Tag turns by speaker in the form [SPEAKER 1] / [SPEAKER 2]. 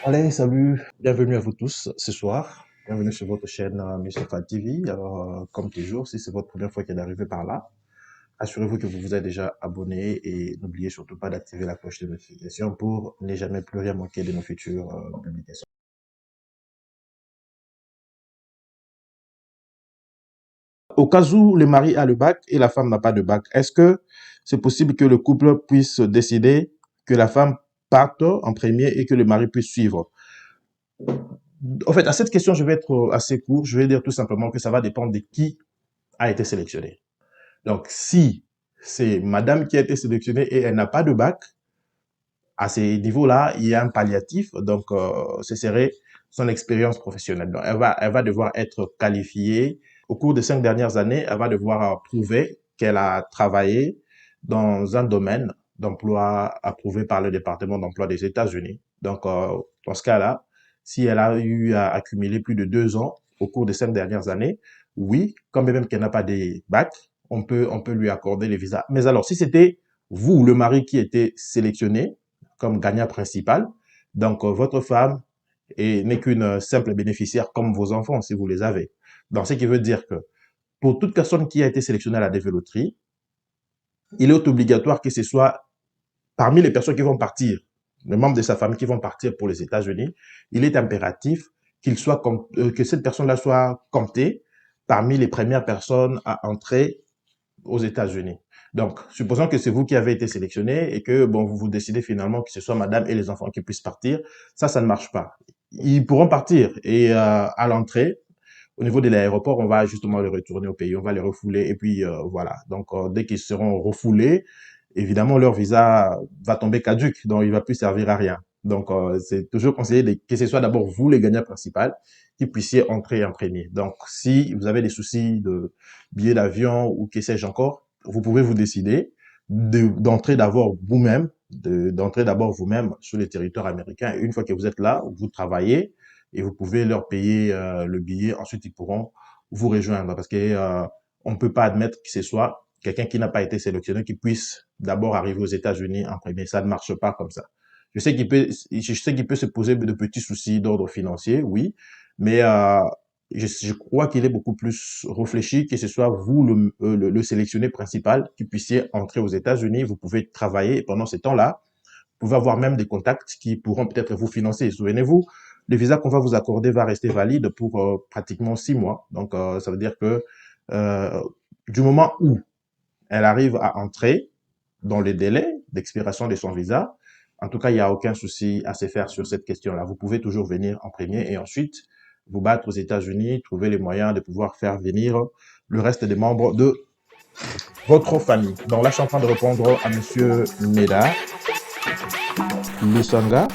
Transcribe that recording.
[SPEAKER 1] Allez, salut, bienvenue à vous tous ce soir. Bienvenue sur votre chaîne Mustapha TV. Alors, comme toujours, si c'est votre première fois qu'elle est arrivée par là, assurez-vous que vous vous êtes déjà abonné et n'oubliez surtout pas d'activer la cloche de notification pour ne jamais plus rien manquer de nos futures publications. Au cas où le mari a le bac et la femme n'a pas de bac, est-ce que c'est possible que le couple puisse décider que la femme parte en premier et que le mari puisse suivre? En fait, à cette question, je vais être assez court. Je vais dire tout simplement que ça va dépendre de qui a été sélectionné. Donc, si c'est madame qui a été sélectionnée et elle n'a pas de bac, à ces niveaux-là, il y a un palliatif. Donc, ce serait son expérience professionnelle. Donc, elle va devoir être qualifiée. Au cours des 5 dernières années, elle va devoir prouver qu'elle a travaillé dans un domaine d'emploi approuvé par le département d'emploi des États-Unis. Donc, dans ce cas-là, si elle a eu à accumuler plus de 2 ans au cours des 5 dernières années, oui, quand même qu'elle n'a pas de bac, on peut lui accorder les visas. Mais alors, si c'était vous, le mari, qui était sélectionné comme gagnant principal, donc votre femme n'est qu'une simple bénéficiaire comme vos enfants, si vous les avez. Donc, ce qui veut dire que pour toute personne qui a été sélectionnée à la dévéloterie, il est obligatoire que ce soit parmi les personnes qui vont partir, les membres de sa famille qui vont partir pour les États-Unis, il est impératif que cette personne-là soit comptée parmi les premières personnes à entrer aux États-Unis. Donc, supposons que c'est vous qui avez été sélectionné et que bon, vous décidez finalement que ce soit madame et les enfants qui puissent partir, ça ne marche pas. Ils pourront partir et à l'entrée, au niveau de l'aéroport, on va justement les retourner au pays, on va les refouler et puis voilà. Donc, dès qu'ils seront refoulés, évidemment, leur visa va tomber caduc, donc il va plus servir à rien. Donc, c'est toujours conseillé que ce soit d'abord vous, les gagnants principaux, qui puissiez entrer en premier. Donc, si vous avez des soucis de billets d'avion ou que sais-je encore, vous pouvez vous décider d'entrer d'abord vous-même, d'entrer d'abord vous-même sur le territoire américain. Et une fois que vous êtes là, vous travaillez et vous pouvez leur payer le billet. Ensuite, ils pourront vous rejoindre parce que on ne peut pas admettre que ce soit quelqu'un qui n'a pas été sélectionné qui puisse d'abord arriver aux États-Unis en premier. Ça ne marche pas comme ça. Je sais qu'il peut se poser de petits soucis d'ordre financier, oui, mais je crois qu'il est beaucoup plus réfléchi que ce soit vous, le sélectionné principal, qui puissiez entrer aux États-Unis. Vous pouvez travailler et pendant ce temps-là, vous pouvez avoir même des contacts qui pourront peut-être vous financer. Souvenez-vous, le visa qu'on va vous accorder va rester valide pour pratiquement 6 mois. Donc, ça veut dire que euh, du moment où elle arrive à entrer dans le délai d'expiration de son visa, en tout cas, il n'y a aucun souci à se faire sur cette question-là. Vous pouvez toujours venir en premier et ensuite vous battre aux États-Unis, trouver les moyens de pouvoir faire venir le reste des membres de votre famille. Donc là, je suis en train de répondre à Monsieur Meda Lusanga.